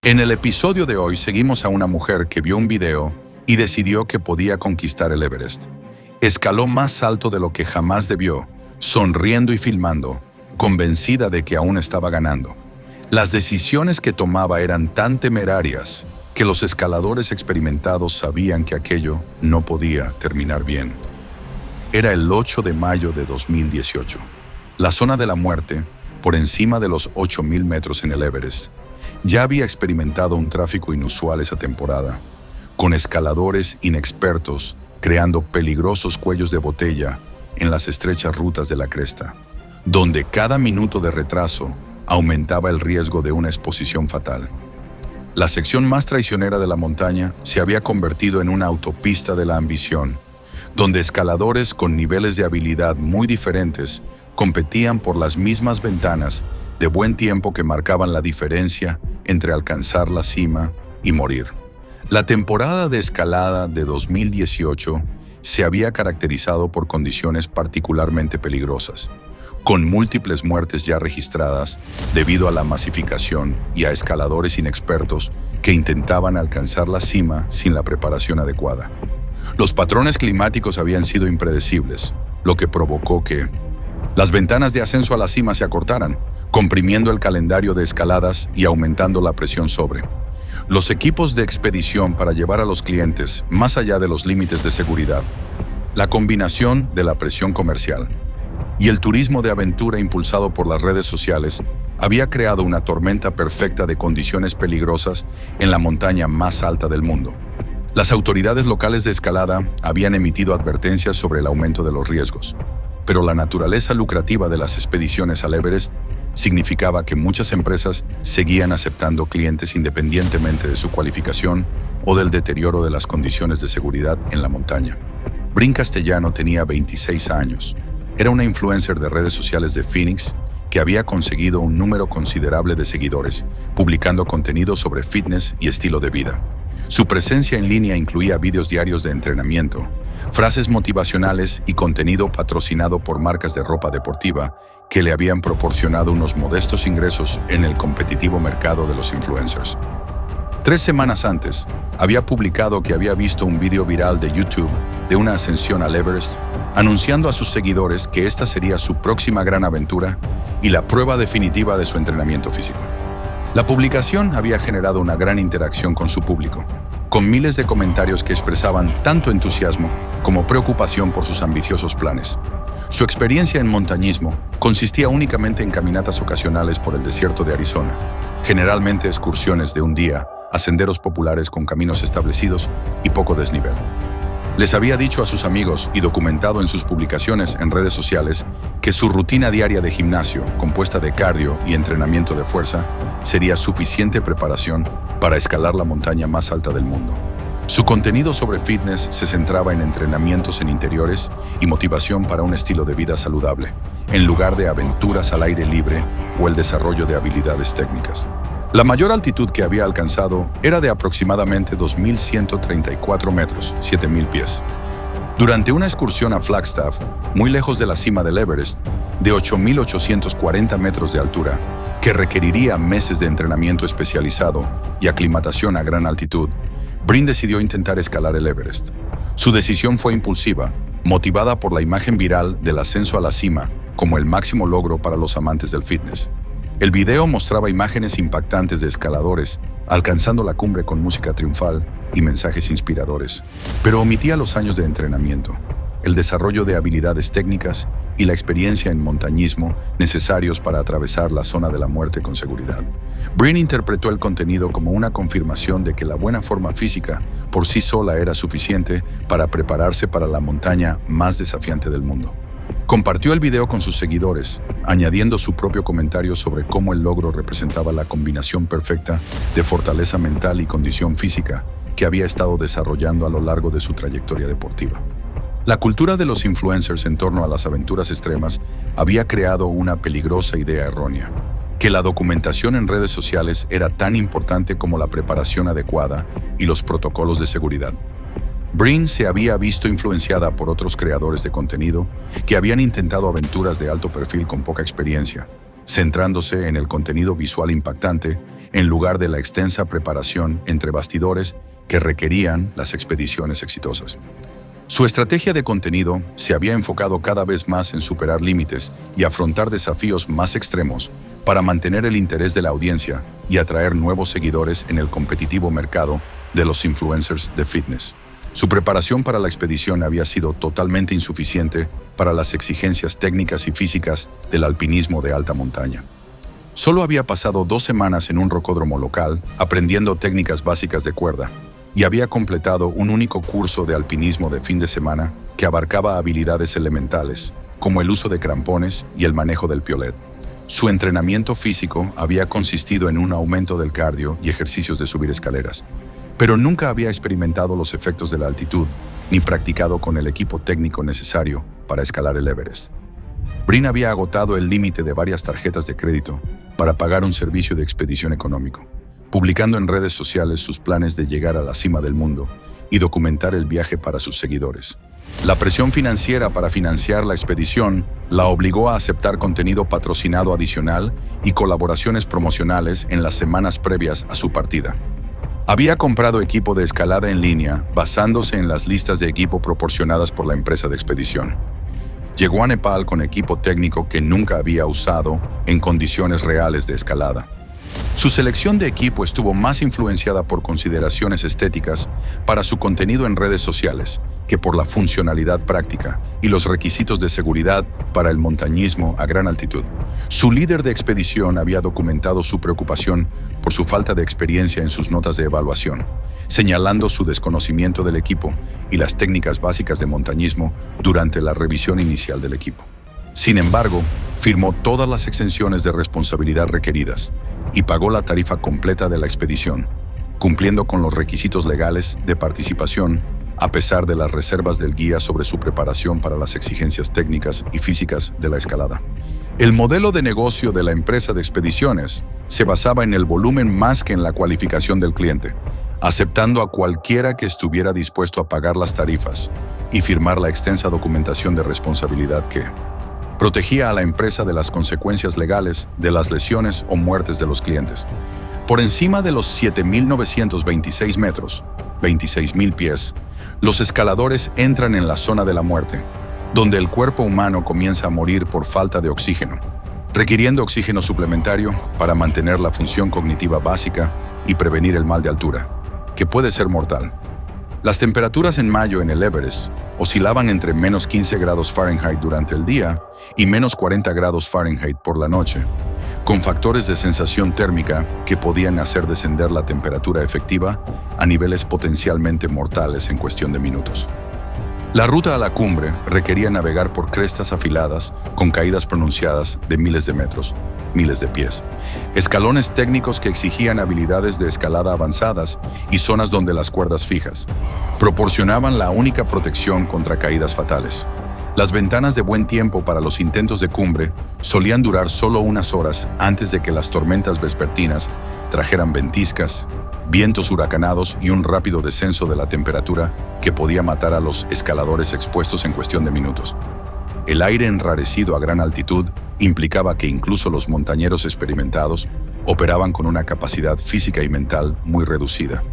En el episodio de hoy seguimos a una mujer que vio un video y decidió que podía conquistar el Everest. Escaló más alto de lo que jamás debió, sonriendo y filmando, convencida de que aún estaba ganando. Las decisiones que tomaba eran tan temerarias que los escaladores experimentados sabían que aquello no podía terminar bien. Era el 8 de mayo de 2018. La zona de la muerte, por encima de los 8.000 metros en el Everest, ya había experimentado un tráfico inusual esa temporada, con escaladores inexpertos creando peligrosos cuellos de botella en las estrechas rutas de la cresta, donde cada minuto de retraso aumentaba el riesgo de una exposición fatal. La sección más traicionera de la montaña se había convertido en una autopista de la ambición, donde escaladores con niveles de habilidad muy diferentes competían por las mismas ventanas de buen tiempo que marcaban la diferencia entre alcanzar la cima y morir. La temporada de escalada de 2018 se había caracterizado por condiciones particularmente peligrosas, con múltiples muertes ya registradas debido a la masificación y a escaladores inexpertos que intentaban alcanzar la cima sin la preparación adecuada. Los patrones climáticos habían sido impredecibles, lo que provocó que las ventanas de ascenso a la cima se acortaran, comprimiendo el calendario de escaladas y aumentando la presión sobre los equipos de expedición para llevar a los clientes más allá de los límites de seguridad. La combinación de la presión comercial y el turismo de aventura impulsado por las redes sociales había creado una tormenta perfecta de condiciones peligrosas en la montaña más alta del mundo. Las autoridades locales de escalada habían emitido advertencias sobre el aumento de los riesgos, pero la naturaleza lucrativa de las expediciones al Everest significaba que muchas empresas seguían aceptando clientes independientemente de su cualificación o del deterioro de las condiciones de seguridad en la montaña. Bryn Castellano tenía 26 años. Era una influencer de redes sociales de Phoenix que había conseguido un número considerable de seguidores, publicando contenido sobre fitness y estilo de vida. Su presencia en línea incluía vídeos diarios de entrenamiento, frases motivacionales y contenido patrocinado por marcas de ropa deportiva que le habían proporcionado unos modestos ingresos en el competitivo mercado de los influencers. 3 semanas antes, había publicado que había visto un video viral de YouTube de una ascensión al Everest, anunciando a sus seguidores que esta sería su próxima gran aventura y la prueba definitiva de su entrenamiento físico. La publicación había generado una gran interacción con su público, con miles de comentarios que expresaban tanto entusiasmo como preocupación por sus ambiciosos planes. Su experiencia en montañismo consistía únicamente en caminatas ocasionales por el desierto de Arizona, generalmente excursiones de un día a senderos populares con caminos establecidos y poco desnivel. Les había dicho a sus amigos y documentado en sus publicaciones en redes sociales que su rutina diaria de gimnasio, compuesta de cardio y entrenamiento de fuerza, sería suficiente preparación para escalar la montaña más alta del mundo. Su contenido sobre fitness se centraba en entrenamientos en interiores y motivación para un estilo de vida saludable, en lugar de aventuras al aire libre o el desarrollo de habilidades técnicas. La mayor altitud que había alcanzado era de aproximadamente 2.134 metros, 7.000 pies. Durante una excursión a Flagstaff, muy lejos de la cima del Everest, de 8.840 metros de altura, que requeriría meses de entrenamiento especializado y aclimatación a gran altitud, Bryn decidió intentar escalar el Everest. Su decisión fue impulsiva, motivada por la imagen viral del ascenso a la cima como el máximo logro para los amantes del fitness. El video mostraba imágenes impactantes de escaladores alcanzando la cumbre con música triunfal y mensajes inspiradores, pero omitía los años de entrenamiento, el desarrollo de habilidades técnicas y la experiencia en montañismo necesarios para atravesar la zona de la muerte con seguridad. Bryn interpretó el contenido como una confirmación de que la buena forma física por sí sola era suficiente para prepararse para la montaña más desafiante del mundo. Compartió el video con sus seguidores, añadiendo su propio comentario sobre cómo el logro representaba la combinación perfecta de fortaleza mental y condición física que había estado desarrollando a lo largo de su trayectoria deportiva. La cultura de los influencers en torno a las aventuras extremas había creado una peligrosa idea errónea, que la documentación en redes sociales era tan importante como la preparación adecuada y los protocolos de seguridad. Bryn se había visto influenciada por otros creadores de contenido que habían intentado aventuras de alto perfil con poca experiencia, centrándose en el contenido visual impactante en lugar de la extensa preparación entre bastidores que requerían las expediciones exitosas. Su estrategia de contenido se había enfocado cada vez más en superar límites y afrontar desafíos más extremos para mantener el interés de la audiencia y atraer nuevos seguidores en el competitivo mercado de los influencers de fitness. Su preparación para la expedición había sido totalmente insuficiente para las exigencias técnicas y físicas del alpinismo de alta montaña. Solo había pasado 2 semanas en un rocódromo local aprendiendo técnicas básicas de cuerda y había completado un único curso de alpinismo de fin de semana que abarcaba habilidades elementales, como el uso de crampones y el manejo del piolet. Su entrenamiento físico había consistido en un aumento del cardio y ejercicios de subir escaleras, pero nunca había experimentado los efectos de la altitud ni practicado con el equipo técnico necesario para escalar el Everest. Brin había agotado el límite de varias tarjetas de crédito para pagar un servicio de expedición económico, publicando en redes sociales sus planes de llegar a la cima del mundo y documentar el viaje para sus seguidores. La presión financiera para financiar la expedición la obligó a aceptar contenido patrocinado adicional y colaboraciones promocionales en las semanas previas a su partida. Había comprado equipo de escalada en línea basándose en las listas de equipo proporcionadas por la empresa de expedición. Llegó a Nepal con equipo técnico que nunca había usado en condiciones reales de escalada. Su selección de equipo estuvo más influenciada por consideraciones estéticas para su contenido en redes sociales que por la funcionalidad práctica y los requisitos de seguridad para el montañismo a gran altitud. Su líder de expedición había documentado su preocupación por su falta de experiencia en sus notas de evaluación, señalando su desconocimiento del equipo y las técnicas básicas de montañismo durante la revisión inicial del equipo. Sin embargo, firmó todas las exenciones de responsabilidad requeridas y pagó la tarifa completa de la expedición, cumpliendo con los requisitos legales de participación a pesar de las reservas del guía sobre su preparación para las exigencias técnicas y físicas de la escalada. El modelo de negocio de la empresa de expediciones se basaba en el volumen más que en la cualificación del cliente, aceptando a cualquiera que estuviera dispuesto a pagar las tarifas y firmar la extensa documentación de responsabilidad que protegía a la empresa de las consecuencias legales de las lesiones o muertes de los clientes. Por encima de los 7.926 metros, 26.000 pies, los escaladores entran en la zona de la muerte, donde el cuerpo humano comienza a morir por falta de oxígeno, requiriendo oxígeno suplementario para mantener la función cognitiva básica y prevenir el mal de altura, que puede ser mortal. Las temperaturas en mayo en el Everest oscilaban entre menos 15 grados Fahrenheit durante el día y menos 40 grados Fahrenheit por la noche, con factores de sensación térmica que podían hacer descender la temperatura efectiva a niveles potencialmente mortales en cuestión de minutos. La ruta a la cumbre requería navegar por crestas afiladas con caídas pronunciadas de miles de metros, miles de pies, escalones técnicos que exigían habilidades de escalada avanzadas y zonas donde las cuerdas fijas proporcionaban la única protección contra caídas fatales. Las ventanas de buen tiempo para los intentos de cumbre solían durar solo unas horas antes de que las tormentas vespertinas trajeran ventiscas, vientos huracanados y un rápido descenso de la temperatura que podía matar a los escaladores expuestos en cuestión de minutos. El aire enrarecido a gran altitud implicaba que incluso los montañeros experimentados operaban con una capacidad física y mental muy reducida,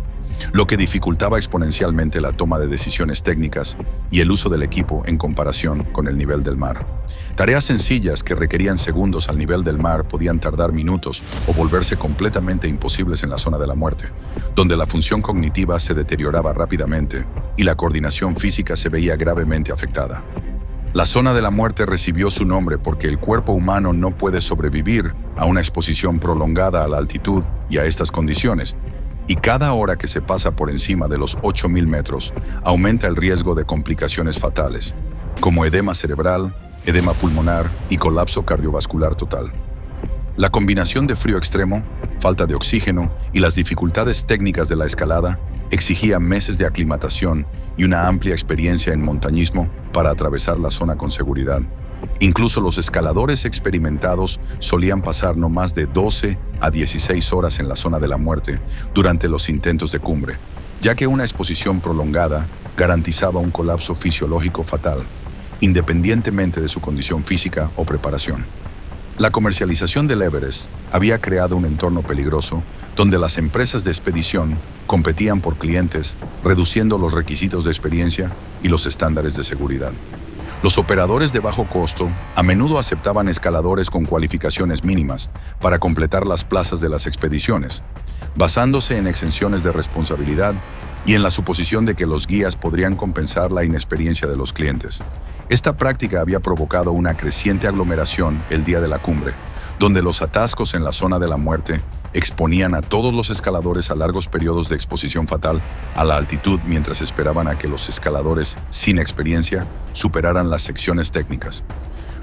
lo que dificultaba exponencialmente la toma de decisiones técnicas y el uso del equipo en comparación con el nivel del mar. Tareas sencillas que requerían segundos al nivel del mar podían tardar minutos o volverse completamente imposibles en la zona de la muerte, donde la función cognitiva se deterioraba rápidamente y la coordinación física se veía gravemente afectada. La zona de la muerte recibió su nombre porque el cuerpo humano no puede sobrevivir a una exposición prolongada a la altitud y a estas condiciones, y cada hora que se pasa por encima de los 8.000 metros aumenta el riesgo de complicaciones fatales, como edema cerebral, edema pulmonar y colapso cardiovascular total. La combinación de frío extremo, falta de oxígeno y las dificultades técnicas de la escalada exigía meses de aclimatación y una amplia experiencia en montañismo para atravesar la zona con seguridad. Incluso los escaladores experimentados solían pasar no más de 12 a 16 horas en la zona de la muerte durante los intentos de cumbre, ya que una exposición prolongada garantizaba un colapso fisiológico fatal, independientemente de su condición física o preparación. La comercialización del Everest había creado un entorno peligroso donde las empresas de expedición competían por clientes, reduciendo los requisitos de experiencia y los estándares de seguridad. Los operadores de bajo costo a menudo aceptaban escaladores con cualificaciones mínimas para completar las plazas de las expediciones, basándose en exenciones de responsabilidad y en la suposición de que los guías podrían compensar la inexperiencia de los clientes. Esta práctica había provocado una creciente aglomeración el día de la cumbre, donde los atascos en la zona de la muerte exponían a todos los escaladores a largos periodos de exposición fatal a la altitud mientras esperaban a que los escaladores sin experiencia superaran las secciones técnicas.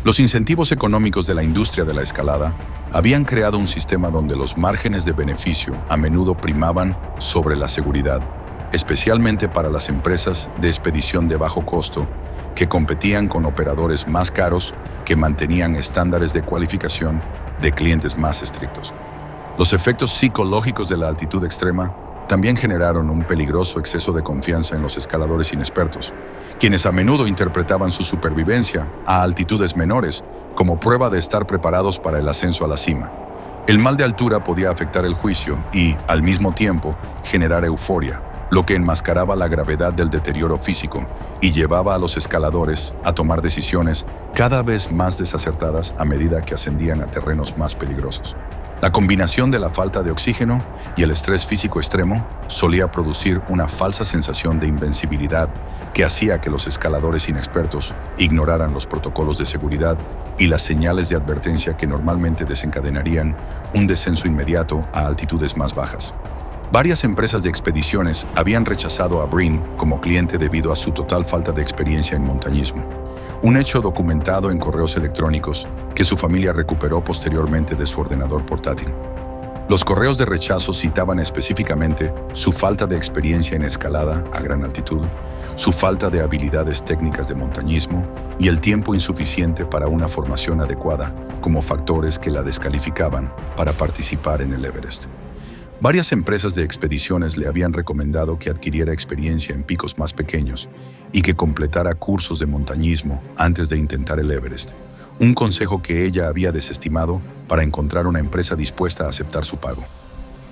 Los incentivos económicos de la industria de la escalada habían creado un sistema donde los márgenes de beneficio a menudo primaban sobre la seguridad, especialmente para las empresas de expedición de bajo costo que competían con operadores más caros que mantenían estándares de cualificación de clientes más estrictos. Los efectos psicológicos de la altitud extrema también generaron un peligroso exceso de confianza en los escaladores inexpertos, quienes a menudo interpretaban su supervivencia a altitudes menores como prueba de estar preparados para el ascenso a la cima. El mal de altura podía afectar el juicio y, al mismo tiempo, generar euforia, lo que enmascaraba la gravedad del deterioro físico y llevaba a los escaladores a tomar decisiones cada vez más desacertadas a medida que ascendían a terrenos más peligrosos. La combinación de la falta de oxígeno y el estrés físico extremo solía producir una falsa sensación de invencibilidad que hacía que los escaladores inexpertos ignoraran los protocolos de seguridad y las señales de advertencia que normalmente desencadenarían un descenso inmediato a altitudes más bajas. Varias empresas de expediciones habían rechazado a Breen como cliente debido a su total falta de experiencia en montañismo, un hecho documentado en correos electrónicos que su familia recuperó posteriormente de su ordenador portátil. Los correos de rechazo citaban específicamente su falta de experiencia en escalada a gran altitud, su falta de habilidades técnicas de montañismo y el tiempo insuficiente para una formación adecuada como factores que la descalificaban para participar en el Everest. Varias empresas de expediciones le habían recomendado que adquiriera experiencia en picos más pequeños y que completara cursos de montañismo antes de intentar el Everest, un consejo que ella había desestimado para encontrar una empresa dispuesta a aceptar su pago.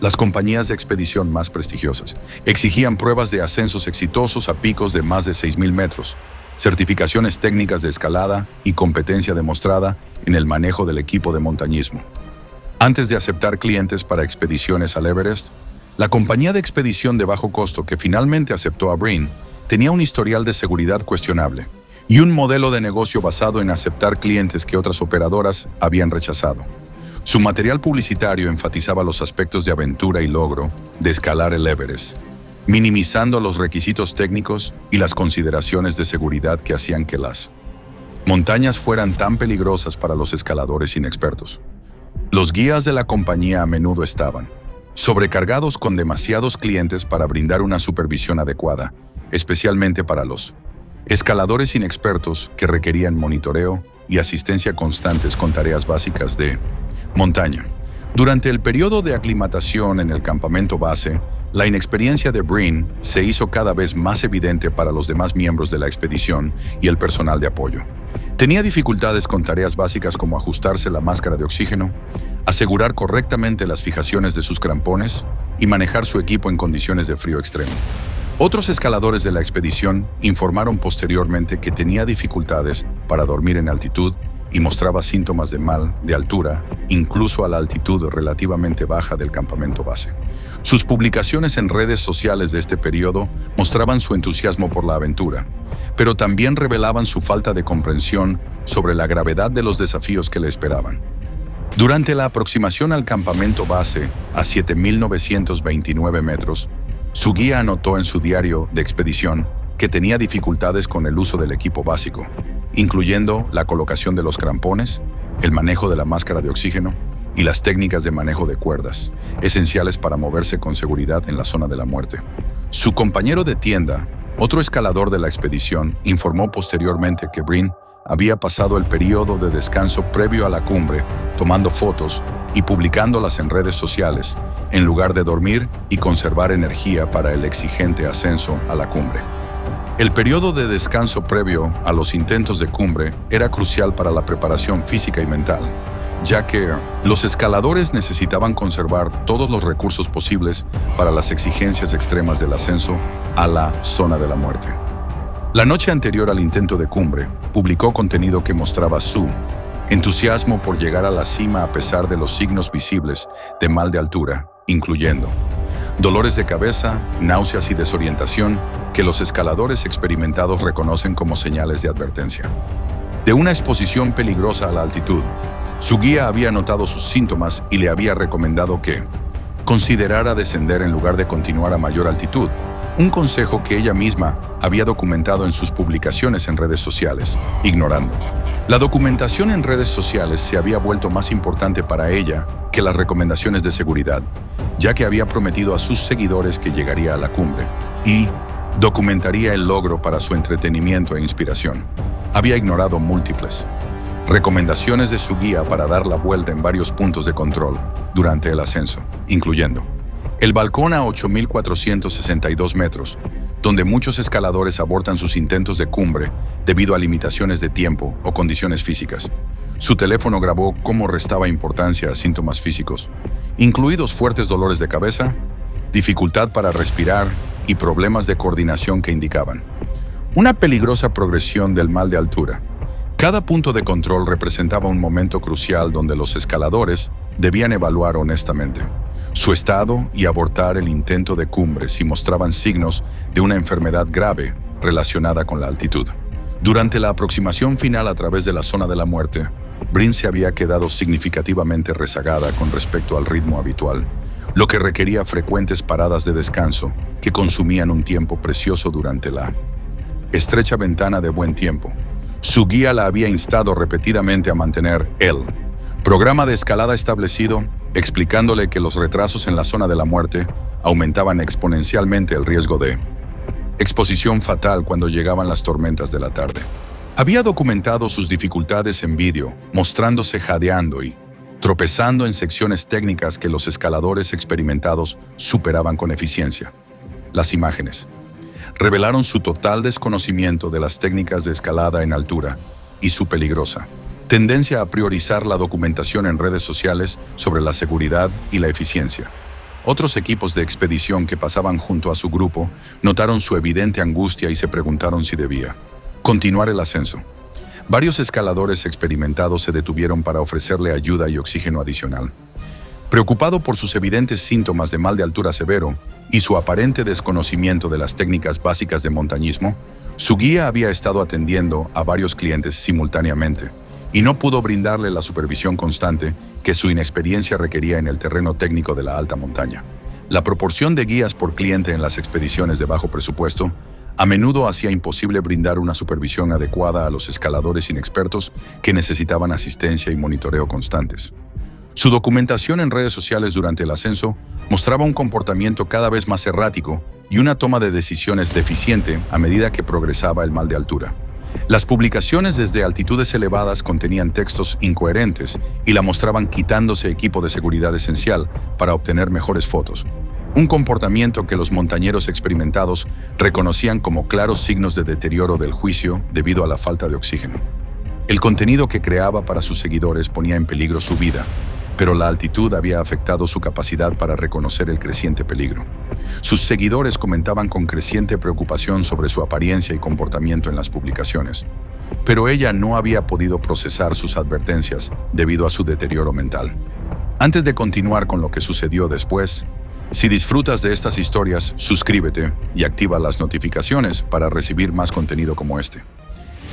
Las compañías de expedición más prestigiosas exigían pruebas de ascensos exitosos a picos de más de 6.000 metros, certificaciones técnicas de escalada y competencia demostrada en el manejo del equipo de montañismo. Antes de aceptar clientes para expediciones al Everest, la compañía de expedición de bajo costo que finalmente aceptó a Breen tenía un historial de seguridad cuestionable y un modelo de negocio basado en aceptar clientes que otras operadoras habían rechazado. Su material publicitario enfatizaba los aspectos de aventura y logro de escalar el Everest, minimizando los requisitos técnicos y las consideraciones de seguridad que hacían que las montañas fueran tan peligrosas para los escaladores inexpertos. Los guías de la compañía a menudo estaban sobrecargados con demasiados clientes para brindar una supervisión adecuada, especialmente para los escaladores inexpertos que requerían monitoreo y asistencia constantes con tareas básicas de montaña. Durante el periodo de aclimatación en el campamento base, la inexperiencia de Breen se hizo cada vez más evidente para los demás miembros de la expedición y el personal de apoyo. Tenía dificultades con tareas básicas como ajustarse la máscara de oxígeno, asegurar correctamente las fijaciones de sus crampones y manejar su equipo en condiciones de frío extremo. Otros escaladores de la expedición informaron posteriormente que tenía dificultades para dormir en altitud y mostraba síntomas de mal de altura, incluso a la altitud relativamente baja del campamento base. Sus publicaciones en redes sociales de este periodo mostraban su entusiasmo por la aventura, pero también revelaban su falta de comprensión sobre la gravedad de los desafíos que le esperaban. Durante la aproximación al campamento base a 7.929 metros, su guía anotó en su diario de expedición que tenía dificultades con el uso del equipo básico, incluyendo la colocación de los crampones, el manejo de la máscara de oxígeno y las técnicas de manejo de cuerdas, esenciales para moverse con seguridad en la zona de la muerte. Su compañero de tienda, otro escalador de la expedición, informó posteriormente que Breen había pasado el periodo de descanso previo a la cumbre tomando fotos y publicándolas en redes sociales, en lugar de dormir y conservar energía para el exigente ascenso a la cumbre. El periodo de descanso previo a los intentos de cumbre era crucial para la preparación física y mental, ya que los escaladores necesitaban conservar todos los recursos posibles para las exigencias extremas del ascenso a la zona de la muerte. La noche anterior al intento de cumbre, publicó contenido que mostraba su entusiasmo por llegar a la cima a pesar de los signos visibles de mal de altura, incluyendo dolores de cabeza, náuseas y desorientación que los escaladores experimentados reconocen como señales de advertencia de una exposición peligrosa a la altitud. Su guía había notado sus síntomas y le había recomendado que considerara descender en lugar de continuar a mayor altitud, un consejo que ella misma había documentado en sus publicaciones en redes sociales, ignorando. La documentación en redes sociales se había vuelto más importante para ella que las recomendaciones de seguridad, ya que había prometido a sus seguidores que llegaría a la cumbre y documentaría el logro para su entretenimiento e inspiración. Había ignorado múltiples recomendaciones de su guía para dar la vuelta en varios puntos de control durante el ascenso, incluyendo el balcón a 8.462 metros, donde muchos escaladores abortan sus intentos de cumbre debido a limitaciones de tiempo o condiciones físicas. Su teléfono grabó cómo restaba importancia a síntomas físicos, incluidos fuertes dolores de cabeza, dificultad para respirar y problemas de coordinación que indicaban una peligrosa progresión del mal de altura. Cada punto de control representaba un momento crucial donde los escaladores debían evaluar honestamente su estado y abortar el intento de cumbre si mostraban signos de una enfermedad grave relacionada con la altitud. Durante la aproximación final a través de la zona de la muerte, Bryn se había quedado significativamente rezagada con respecto al ritmo habitual, lo que requería frecuentes paradas de descanso que consumían un tiempo precioso durante la estrecha ventana de buen tiempo. Su guía la había instado repetidamente a mantener el programa de escalada establecido, explicándole que los retrasos en la zona de la muerte aumentaban exponencialmente el riesgo de exposición fatal cuando llegaban las tormentas de la tarde. Había documentado sus dificultades en vídeo, mostrándose jadeando y tropezando en secciones técnicas que los escaladores experimentados superaban con eficiencia. Las imágenes revelaron su total desconocimiento de las técnicas de escalada en altura y su peligrosa tendencia a priorizar la documentación en redes sociales sobre la seguridad y la eficiencia. Otros equipos de expedición que pasaban junto a su grupo notaron su evidente angustia y se preguntaron si debía continuar el ascenso. Varios escaladores experimentados se detuvieron para ofrecerle ayuda y oxígeno adicional. Preocupado por sus evidentes síntomas de mal de altura severo y su aparente desconocimiento de las técnicas básicas de montañismo, su guía había estado atendiendo a varios clientes simultáneamente y no pudo brindarle la supervisión constante que su inexperiencia requería en el terreno técnico de la alta montaña. La proporción de guías por cliente en las expediciones de bajo presupuesto a menudo hacía imposible brindar una supervisión adecuada a los escaladores inexpertos que necesitaban asistencia y monitoreo constantes. Su documentación en redes sociales durante el ascenso mostraba un comportamiento cada vez más errático y una toma de decisiones deficiente a medida que progresaba el mal de altura. Las publicaciones desde altitudes elevadas contenían textos incoherentes y la mostraban quitándose equipo de seguridad esencial para obtener mejores fotos, un comportamiento que los montañeros experimentados reconocían como claros signos de deterioro del juicio debido a la falta de oxígeno. El contenido que creaba para sus seguidores ponía en peligro su vida, pero la altitud había afectado su capacidad para reconocer el creciente peligro. Sus seguidores comentaban con creciente preocupación sobre su apariencia y comportamiento en las publicaciones, pero ella no había podido procesar sus advertencias debido a su deterioro mental. Antes de continuar con lo que sucedió después, si disfrutas de estas historias, suscríbete y activa las notificaciones para recibir más contenido como este.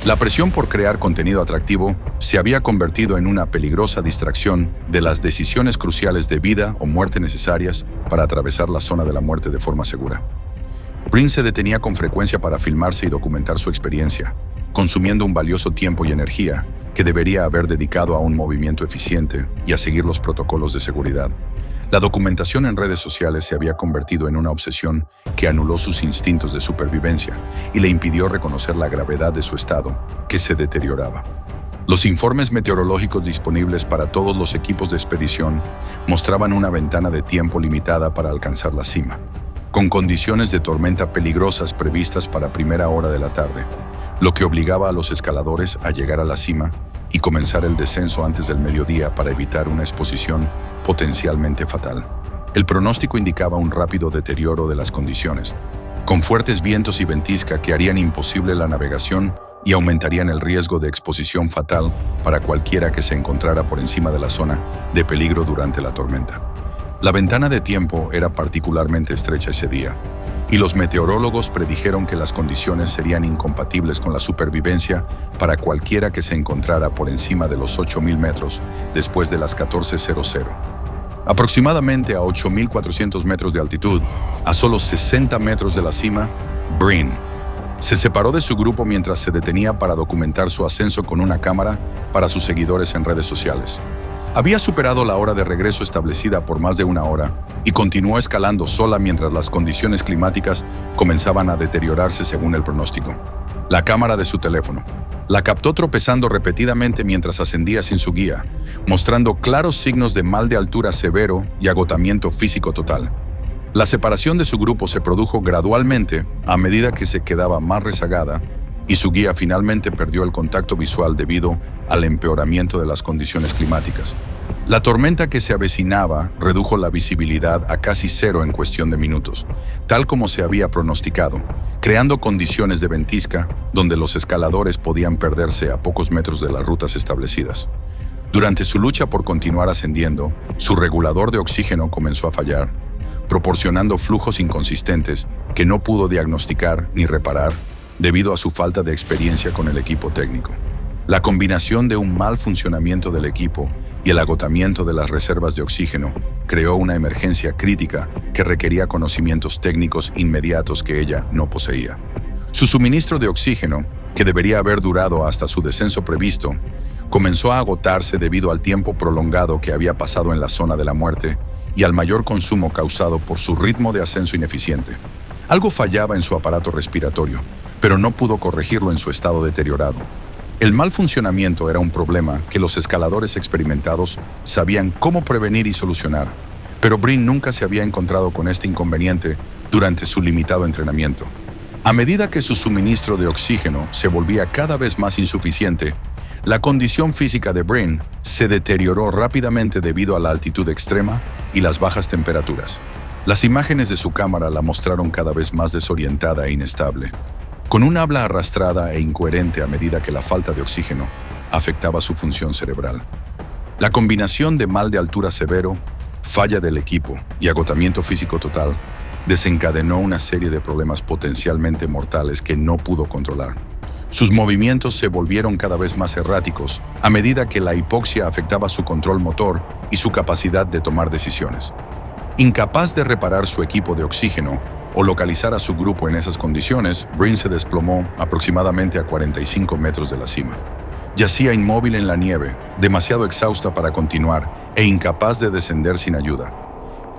La presión por crear contenido atractivo se había convertido en una peligrosa distracción de las decisiones cruciales de vida o muerte necesarias para atravesar la zona de la muerte de forma segura. Bryn se detenía con frecuencia para filmarse y documentar su experiencia, consumiendo un valioso tiempo y energía que debería haber dedicado a un movimiento eficiente y a seguir los protocolos de seguridad. La documentación en redes sociales se había convertido en una obsesión que anuló sus instintos de supervivencia y le impidió reconocer la gravedad de su estado, que se deterioraba. Los informes meteorológicos disponibles para todos los equipos de expedición mostraban una ventana de tiempo limitada para alcanzar la cima, con condiciones de tormenta peligrosas previstas para primera hora de la tarde, lo que obligaba a los escaladores a llegar a la cima y comenzar el descenso antes del mediodía para evitar una exposición potencialmente fatal. El pronóstico indicaba un rápido deterioro de las condiciones, con fuertes vientos y ventisca que harían imposible la navegación y aumentarían el riesgo de exposición fatal para cualquiera que se encontrara por encima de la zona de peligro durante la tormenta. La ventana de tiempo era particularmente estrecha ese día, y los meteorólogos predijeron que las condiciones serían incompatibles con la supervivencia para cualquiera que se encontrara por encima de los 8.000 metros después de las 14:00. Aproximadamente a 8.400 metros de altitud, a solo 60 metros de la cima, Breen se separó de su grupo mientras se detenía para documentar su ascenso con una cámara para sus seguidores en redes sociales. Había superado la hora de regreso establecida por más de una hora y continuó escalando sola mientras las condiciones climáticas comenzaban a deteriorarse según el pronóstico. La cámara de su teléfono la captó tropezando repetidamente mientras ascendía sin su guía, mostrando claros signos de mal de altura severo y agotamiento físico total. La separación de su grupo se produjo gradualmente a medida que se quedaba más rezagada y su guía finalmente perdió el contacto visual debido al empeoramiento de las condiciones climáticas. La tormenta que se avecinaba redujo la visibilidad a casi cero en cuestión de minutos, tal como se había pronosticado, creando condiciones de ventisca donde los escaladores podían perderse a pocos metros de las rutas establecidas. Durante su lucha por continuar ascendiendo, su regulador de oxígeno comenzó a fallar, proporcionando flujos inconsistentes que no pudo diagnosticar ni reparar debido a su falta de experiencia con el equipo técnico. La combinación de un mal funcionamiento del equipo y el agotamiento de las reservas de oxígeno creó una emergencia crítica que requería conocimientos técnicos inmediatos que ella no poseía. Su suministro de oxígeno, que debería haber durado hasta su descenso previsto, comenzó a agotarse debido al tiempo prolongado que había pasado en la zona de la muerte y al mayor consumo causado por su ritmo de ascenso ineficiente. Algo fallaba en su aparato respiratorio, pero no pudo corregirlo en su estado deteriorado. El mal funcionamiento era un problema que los escaladores experimentados sabían cómo prevenir y solucionar, pero Breen nunca se había encontrado con este inconveniente durante su limitado entrenamiento. A medida que su suministro de oxígeno se volvía cada vez más insuficiente, la condición física de Breen se deterioró rápidamente debido a la altitud extrema y las bajas temperaturas. Las imágenes de su cámara la mostraron cada vez más desorientada e inestable, con un habla arrastrada e incoherente a medida que la falta de oxígeno afectaba su función cerebral. La combinación de mal de altura severo, falla del equipo y agotamiento físico total desencadenó una serie de problemas potencialmente mortales que no pudo controlar. Sus movimientos se volvieron cada vez más erráticos a medida que la hipoxia afectaba su control motor y su capacidad de tomar decisiones. Incapaz de reparar su equipo de oxígeno o localizar a su grupo en esas condiciones, Breen se desplomó aproximadamente a 45 metros de la cima. Yacía inmóvil en la nieve, demasiado exhausta para continuar e incapaz de descender sin ayuda.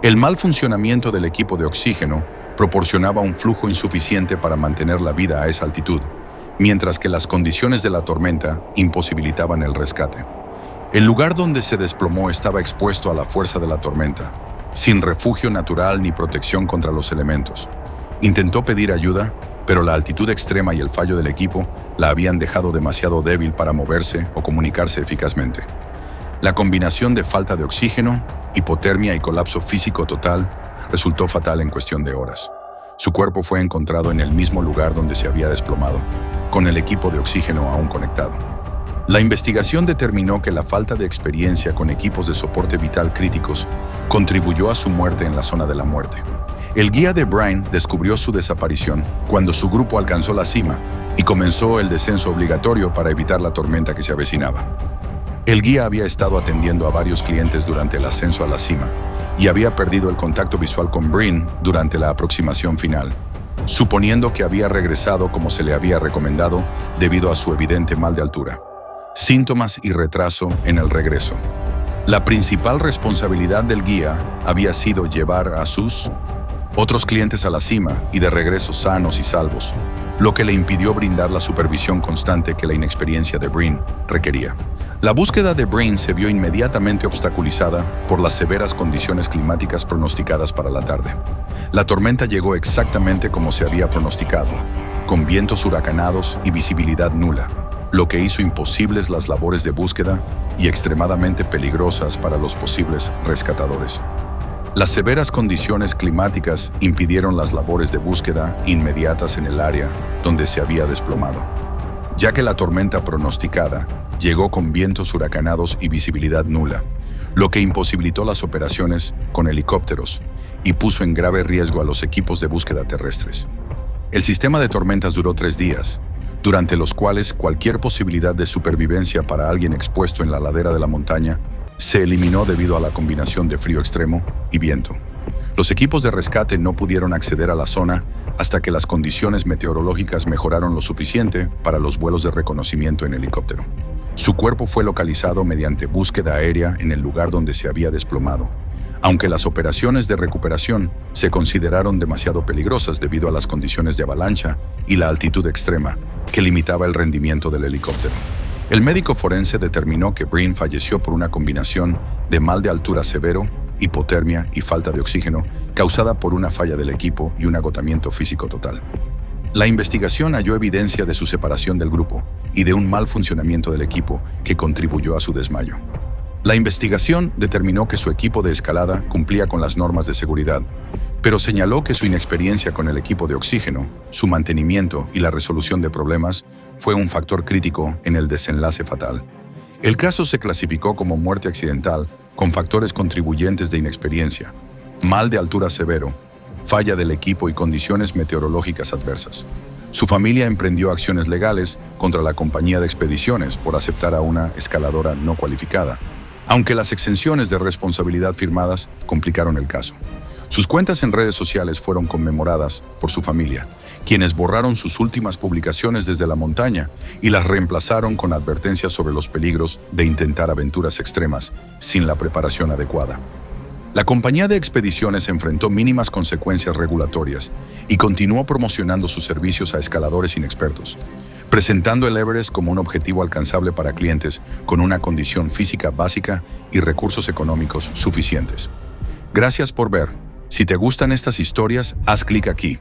El mal funcionamiento del equipo de oxígeno proporcionaba un flujo insuficiente para mantener la vida a esa altitud, mientras que las condiciones de la tormenta imposibilitaban el rescate. El lugar donde se desplomó estaba expuesto a la fuerza de la tormenta, sin refugio natural ni protección contra los elementos. Intentó pedir ayuda, pero la altitud extrema y el fallo del equipo la habían dejado demasiado débil para moverse o comunicarse eficazmente. La combinación de falta de oxígeno, hipotermia y colapso físico total resultó fatal en cuestión de horas. Su cuerpo fue encontrado en el mismo lugar donde se había desplomado, con el equipo de oxígeno aún conectado. La investigación determinó que la falta de experiencia con equipos de soporte vital críticos contribuyó a su muerte en la zona de la muerte. El guía de Breen descubrió su desaparición cuando su grupo alcanzó la cima y comenzó el descenso obligatorio para evitar la tormenta que se avecinaba. El guía había estado atendiendo a varios clientes durante el ascenso a la cima y había perdido el contacto visual con Breen durante la aproximación final, suponiendo que había regresado como se le había recomendado debido a su evidente mal de altura, síntomas y retraso en el regreso. La principal responsabilidad del guía había sido llevar a sus otros clientes a la cima y de regreso sanos y salvos, lo que le impidió brindar la supervisión constante que la inexperiencia de Breen requería. La búsqueda de Breen se vio inmediatamente obstaculizada por las severas condiciones climáticas pronosticadas para la tarde. La tormenta llegó exactamente como se había pronosticado, con vientos huracanados y visibilidad nula. lo que hizo imposibles las labores de búsqueda y extremadamente peligrosas para los posibles rescatadores. Las severas condiciones climáticas impidieron las labores de búsqueda inmediatas en el área donde se había desplomado, ya que la tormenta pronosticada llegó con vientos huracanados y visibilidad nula, lo que imposibilitó las operaciones con helicópteros y puso en grave riesgo a los equipos de búsqueda terrestres. El sistema de tormentas duró 3 días, durante los cuales cualquier posibilidad de supervivencia para alguien expuesto en la ladera de la montaña se eliminó debido a la combinación de frío extremo y viento. Los equipos de rescate no pudieron acceder a la zona hasta que las condiciones meteorológicas mejoraron lo suficiente para los vuelos de reconocimiento en helicóptero. Su cuerpo fue localizado mediante búsqueda aérea en el lugar donde se había desplomado, aunque las operaciones de recuperación se consideraron demasiado peligrosas debido a las condiciones de avalancha y la altitud extrema que limitaba el rendimiento del helicóptero. El médico forense determinó que Breen falleció por una combinación de mal de altura severo, hipotermia y falta de oxígeno causada por una falla del equipo y un agotamiento físico total. La investigación halló evidencia de su separación del grupo y de un mal funcionamiento del equipo que contribuyó a su desmayo. La investigación determinó que su equipo de escalada cumplía con las normas de seguridad, pero señaló que su inexperiencia con el equipo de oxígeno, su mantenimiento y la resolución de problemas fue un factor crítico en el desenlace fatal. El caso se clasificó como muerte accidental con factores contribuyentes de inexperiencia, mal de altura severo, falla del equipo y condiciones meteorológicas adversas. Su familia emprendió acciones legales contra la compañía de expediciones por aceptar a una escaladora no cualificada, aunque las exenciones de responsabilidad firmadas complicaron el caso. Sus cuentas en redes sociales fueron conmemoradas por su familia, quienes borraron sus últimas publicaciones desde la montaña y las reemplazaron con advertencias sobre los peligros de intentar aventuras extremas sin la preparación adecuada. La compañía de expediciones enfrentó mínimas consecuencias regulatorias y continuó promocionando sus servicios a escaladores inexpertos, presentando el Everest como un objetivo alcanzable para clientes con una condición física básica y recursos económicos suficientes. Gracias por ver. Si te gustan estas historias, haz clic aquí.